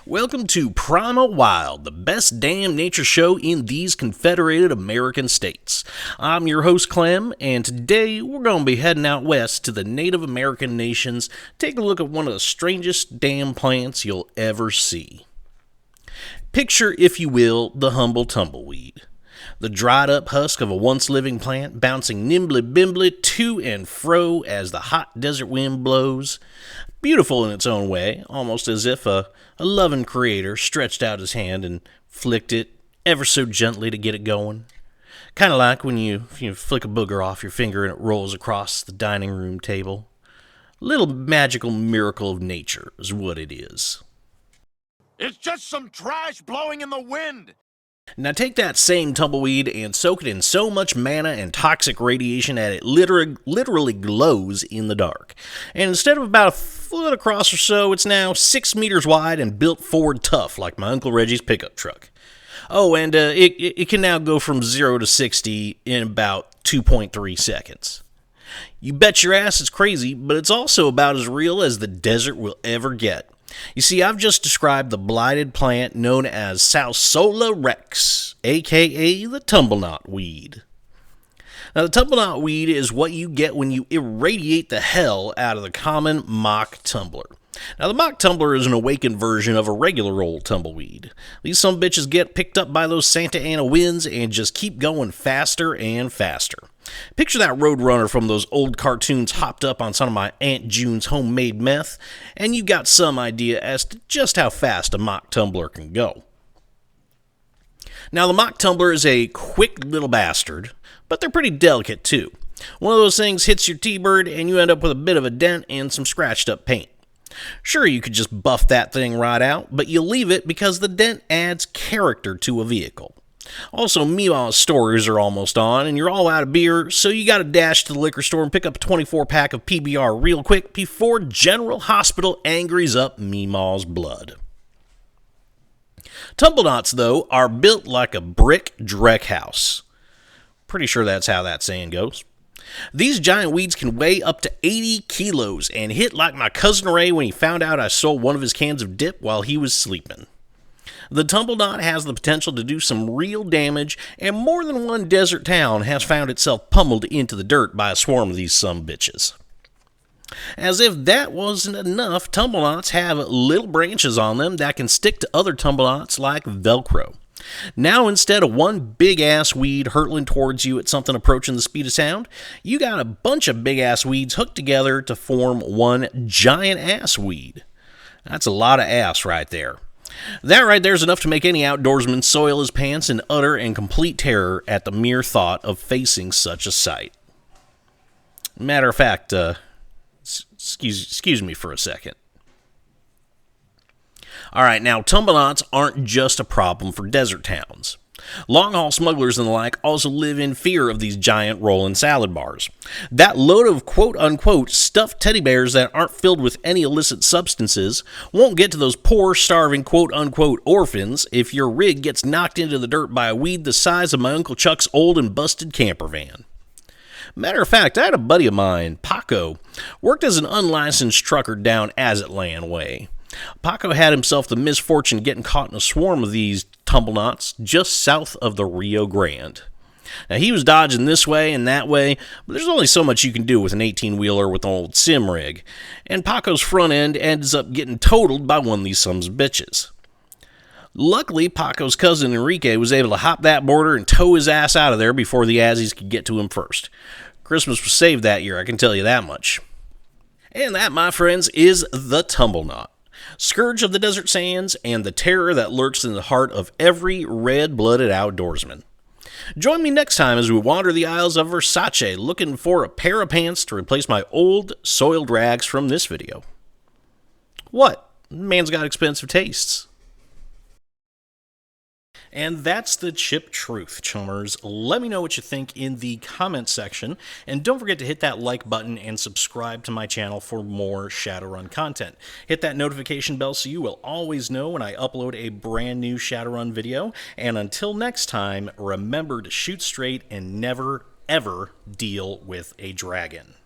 Welcome to Primal Wild, the best damn nature show in these Confederated American states. I'm your host Clem, and today we're going to be heading out west to the Native American nations, take a look at one of the strangest damn plants you'll ever see. Picture, if you will, the humble tumbleweed. The dried up husk of a once living plant bouncing nimbly-bimbly to and fro as the hot desert wind blows. Beautiful in its own way, almost as if a loving creator stretched out his hand and flicked it ever so gently to get it going. Kind of like when you flick a booger off your finger and it rolls across the dining room table. A little magical miracle of nature is what it is. It's just some trash blowing in the wind. Now take that same tumbleweed and soak it in so much mana and toxic radiation that it literally glows in the dark. And instead of about a foot across or so, it's now 6 meters wide and built Ford tough like my Uncle Reggie's pickup truck. Oh, and it can now go from 0 to 60 in about 2.3 seconds. You bet your ass it's crazy, but it's also about as real as the desert will ever get. You see, I've just described the blighted plant known as Salsola rex, aka the Tumblenaut weed. Now, the Tumblenaut weed is what you get when you irradiate the hell out of the common Mock Tumbler. Now, the Mock Tumbler is an awakened version of a regular old tumbleweed. These some bitches get picked up by those Santa Ana winds and just keep going faster and faster. Picture that roadrunner from those old cartoons hopped up on some of my Aunt June's homemade meth, and you got some idea as to just how fast a Mock Tumbler can go. Now, the Mock Tumbler is a quick little bastard, but they're pretty delicate too. One of those things hits your T-bird and you end up with a bit of a dent and some scratched up paint. Sure, you could just buff that thing right out, but you leave it because the dent adds character to a vehicle. Also, Meemaw's stores are almost on, and you're all out of beer, so you gotta dash to the liquor store and pick up a 24-pack of PBR real quick before General Hospital angries up Meemaw's blood. Tumble Dots, though, are built like a brick dreck house. Pretty sure that's how that saying goes. These giant weeds can weigh up to 80 kilos and hit like my cousin Ray when he found out I stole one of his cans of dip while he was sleeping. The Tumblenaut has the potential to do some real damage, and more than one desert town has found itself pummeled into the dirt by a swarm of these sumbitches. As if that wasn't enough, Tumblenauts have little branches on them that can stick to other Tumblenauts like Velcro. Now, instead of one big-ass weed hurtling towards you at something approaching the speed of sound, you got a bunch of big-ass weeds hooked together to form one giant-ass weed. That's a lot of ass right there. That right there is enough to make any outdoorsman soil his pants in utter and complete terror at the mere thought of facing such a sight. Matter of fact, excuse me for a second. Alright, now Tumblenauts aren't just a problem for desert towns. Long-haul smugglers and the like also live in fear of these giant rolling salad bars. That load of quote-unquote stuffed teddy bears that aren't filled with any illicit substances won't get to those poor, starving quote-unquote orphans if your rig gets knocked into the dirt by a weed the size of my Uncle Chuck's old and busted camper van. Matter of fact, I had a buddy of mine, Paco, worked as an unlicensed trucker down Azatlan way. Paco had himself the misfortune of getting caught in a swarm of these Tumblenauts just south of the Rio Grande. Now, he was dodging this way and that way, but there's only so much you can do with an 18-wheeler with an old sim rig, and Paco's front end ends up getting totaled by one of these sons of bitches. Luckily, Paco's cousin Enrique was able to hop that border and tow his ass out of there before the Azzies could get to him first. Christmas was saved that year, I can tell you that much. And that, my friends, is the Tumblenaut. Scourge of the desert sands, and the terror that lurks in the heart of every red-blooded outdoorsman. Join me next time as we wander the aisles of Versace looking for a pair of pants to replace my old, soiled rags from this video. What? Man's got expensive tastes. And that's the chip truth, chummers. Let me know what you think in the comments section, and don't forget to hit that like button and subscribe to my channel for more Shadowrun content. Hit that notification bell so you will always know when I upload a brand new Shadowrun video, and until next time, remember to shoot straight and never, ever deal with a dragon.